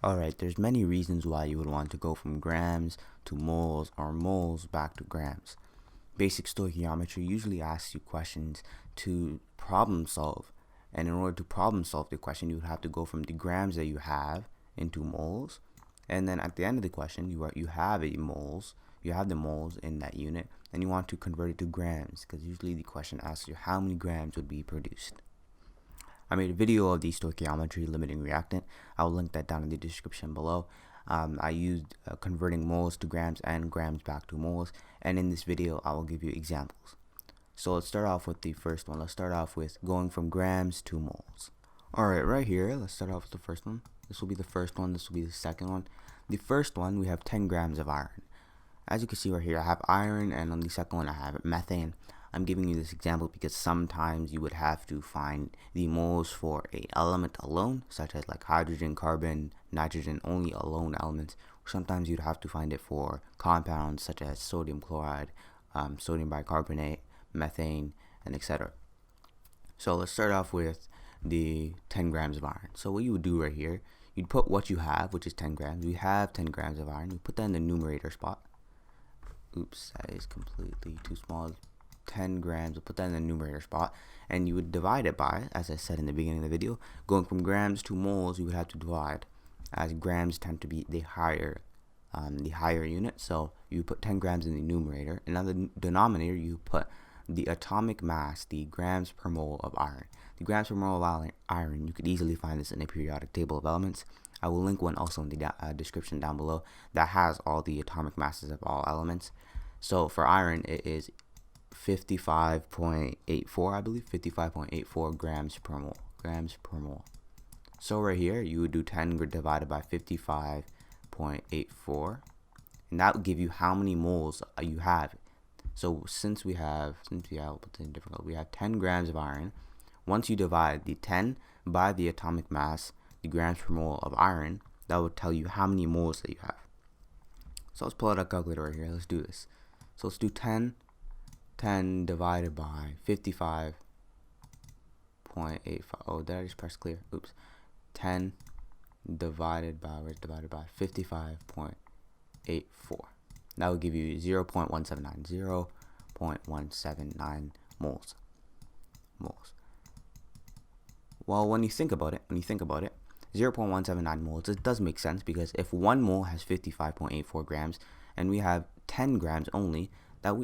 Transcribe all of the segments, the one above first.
Alright, there's many reasons why you would want to go from grams to moles or moles back to grams. Basic stoichiometry usually asks you questions to problem solve, and in order to problem solve the question, you would have to go from the grams that you have into moles, and then at the end of the question, you have the moles in that unit, and you want to convert it to grams, because usually the question asks you how many grams would be produced. I made a video of the stoichiometry limiting reactant. I'll link that down in the description below. I used converting moles to grams and grams back to moles, and in this video I will give you examples. So let's start off with the first one. Let's start off with going from grams to moles. Alright, right here, let's start off with the first one. This will be the first one, this will be the second one. The first one, we have 10 grams of iron. As you can see right here, I have iron, and on the second one I have methane. I'm giving you this example because sometimes you would have to find the moles for a element alone, such as like hydrogen, carbon, nitrogen, only alone elements. Sometimes you'd have to find it for compounds such as sodium chloride, sodium bicarbonate, methane, and etc. So let's start off with the 10 grams of iron. So what you would do right here, you'd put what you have, which is 10 grams. We have 10 grams of iron. You put that in the numerator spot. Oops, that is completely too small. 10 grams, we'll put that in the numerator spot, and you would divide it by, as I said in the beginning of the video, going from grams to moles, you would have to divide, as grams tend to be the higher unit. So you put 10 grams in the numerator, and on the denominator you put the atomic mass, the grams per mole of iron. The grams per mole of iron, you could easily find this in a periodic table of elements. I will link one also in the description down below that has all the atomic masses of all elements. So for iron, it is 55.84, I believe, 55.84 grams per mole. So right here, you would do 10 divided by 55.84, and that would give you how many moles you have. So since we have 10 grams of iron, once you divide the 10 by the atomic mass, the grams per mole of iron, that would tell you how many moles that you have. So let's pull out a calculator right here. Let's do this. So let's do 10 divided by 55.85. Oh, did I just press clear? Oops. 10 divided by 55.84. That would give you 0.179 moles. Well, when you think about it, 0.179 moles, it does make sense, because if 1 mole has 55.84 grams and we have 10 grams only,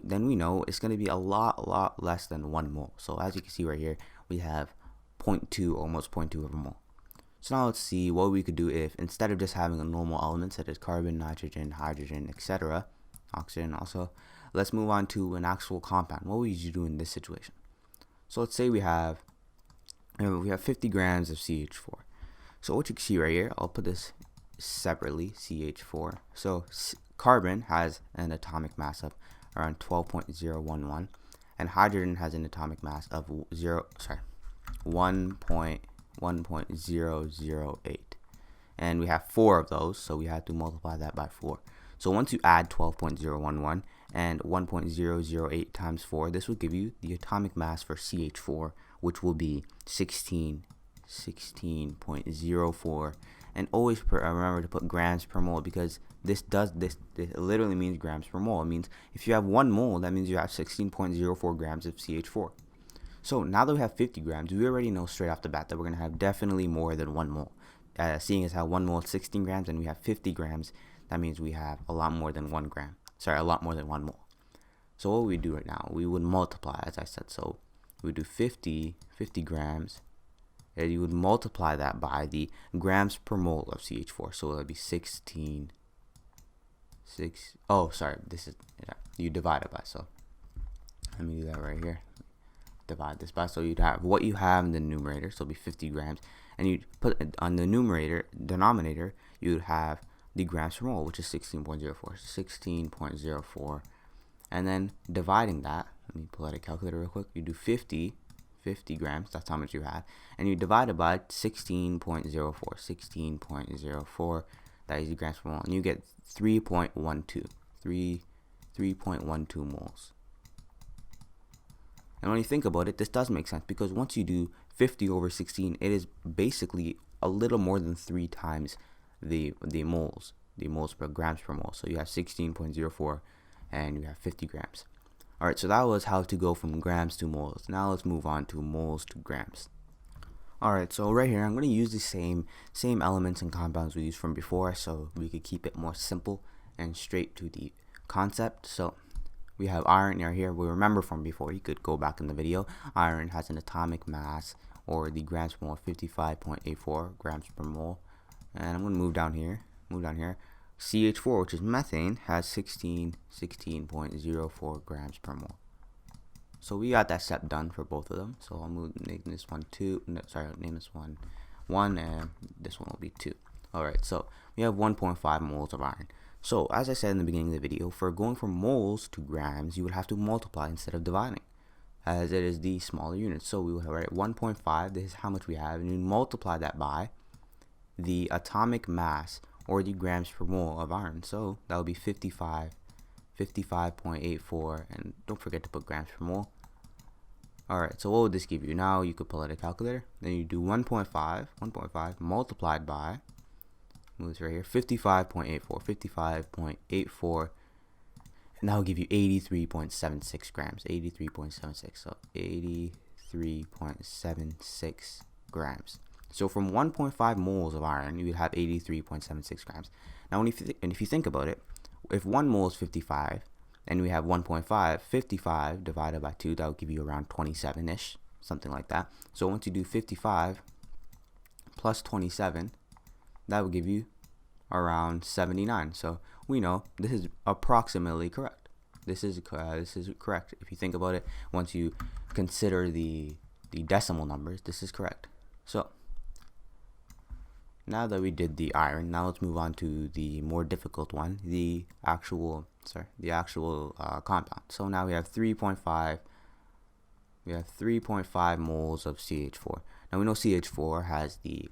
then we know it's going to be a lot less than 1 mole. So as you can see right here, we have 0.2, almost 0.2 of a mole. So now let's see what we could do if, instead of just having a normal element such as carbon, nitrogen, hydrogen, etc., oxygen also, let's move on to an actual compound. What would you do in this situation? So let's say we have 50 grams of CH4. So what you can see right here, I'll put this separately, CH4. So carbon has an atomic mass of around 12.011, and hydrogen has an atomic mass of 1.008, and we have 4 of those, so we have to multiply that by 4. So once you add 12.011 and 1.008 times 4, this will give you the atomic mass for CH4, which will be 16.04. And always remember to put grams per mole, because this literally means grams per mole. It means if you have 1 mole, that means you have 16.04 grams of CH4. So now that we have 50 grams, we already know straight off the bat that we're going to have definitely more than 1 mole. Seeing as how 1 mole is 16 grams and we have 50 grams, that means we have a lot more than 1 gram. Sorry, a lot more than 1 mole. So what we do right now, we would multiply, as I said. So we would do 50 grams. And you would multiply that by the grams per mole of CH4. So it would be 16. You divide it by. So let me do that right here. Divide this by. So you'd have what you have in the numerator. So it'll be 50 grams. And you'd put it on the denominator, you'd have the grams per mole, which is 16.04. And then dividing that, let me pull out a calculator real quick. You do 50 grams, that's how much you have, and you divide it by 16.04, that is the grams per mole, and you get 3.12 moles. And when you think about it, this does make sense, because once you do 50 over 16, it is basically a little more than 3 times the moles per grams per mole. So you have 16.04 and you have 50 grams. Alright, so that was how to go from grams to moles. Now let's move on to moles to grams. Alright, so right here I'm going to use the same elements and compounds we used from before, so we could keep it more simple and straight to the concept. So we have iron here. We remember from before, you could go back in the video. Iron has an atomic mass, or the grams per mole, 55.84 grams per mole. And I'm going to move down here. CH4, which is methane, has 16.04 grams per mole. So we got that step done for both of them. So I'll name this one 2. No, sorry, I'll name this one 1, and this one will be 2. Alright, so we have 1.5 moles of iron. So as I said in the beginning of the video, for going from moles to grams, you would have to multiply instead of dividing, as it is the smaller unit. So we will write 1.5, this is how much we have, and you multiply that by the atomic mass, or the grams per mole of iron. So that would be 55.84, and don't forget to put grams per mole. Alright, so what would this give you? Now you could pull out a calculator. Then you do 1.5 multiplied by, move this right here, 55.84, and that will give you 83.76 grams. 83.76, so 83.76 grams. So from 1.5 moles of iron, you would have 83.76 grams. Now, if you think about it, if 1 mole is 55, and we have 1.5, 55 divided by 2, that would give you around 27-ish, something like that. So once you do 55 plus 27, that would give you around 79. So we know this is approximately correct. This is correct. If you think about it, once you consider the decimal numbers, this is correct. So now that we did the iron, now let's move on to the more difficult one, the actual compound. So now we have 3.5 moles of CH4. Now we know CH4 has the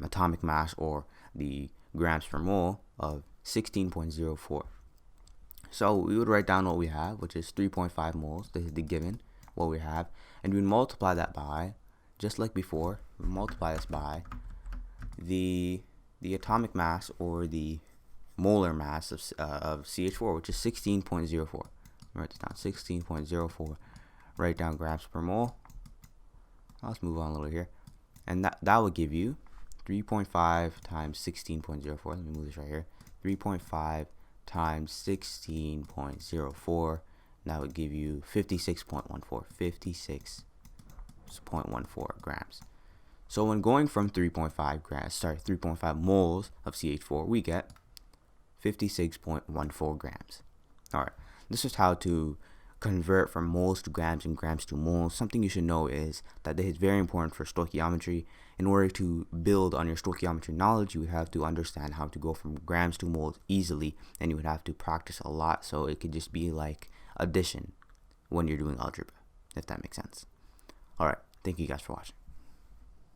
atomic mass, or the grams per mole, of 16.04. So we would write down what we have, which is 3.5 moles. This is the given, what we have, and we multiply that by, just like before, we multiply this by the atomic mass, or the molar mass of CH4, which is 16.04. Write this down, 16.04. Write down grams per mole. Let's move on a little here, and that would give you 3.5 times 16.04. Let me move this right here. 3.5 times 16.04. That would give you 56.14. 56.14 grams. So when going from 3.5 moles of CH4, we get 56.14 grams. Alright, this is how to convert from moles to grams and grams to moles. Something you should know is that this is very important for stoichiometry. In order to build on your stoichiometry knowledge, you would have to understand how to go from grams to moles easily, and you would have to practice a lot, so it could just be like addition when you're doing algebra, if that makes sense. Alright, thank you guys for watching.